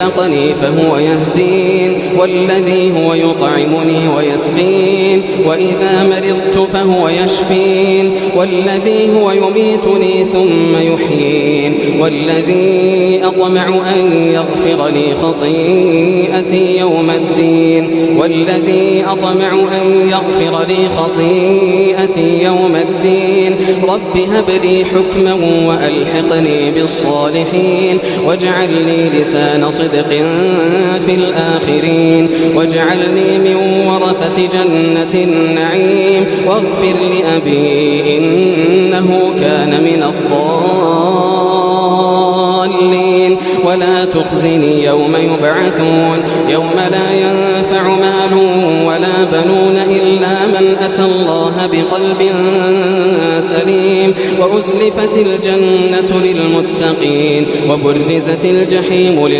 خلقني فهو يهدين والذي هو يطعمني ويسقين وإذا مرضت فهو يشفين والذي هو يميتني ثم يحيين والذي أطمع أن يغفر لي خطيئتي يوم الدين رب هب لي حكما وألحقني بالصالحين واجعلني لسان صدق في الآخرين واجعلني من ورثة جنة النعيم واغفر لأبي إنه كان من الضالين ولا تخزني يوم يبعثون يوم لا ينفع مال ولا بنون إلا من أتى الله بقلب سليم وأزلفت الجنة للمتقين وبرزت الجحيم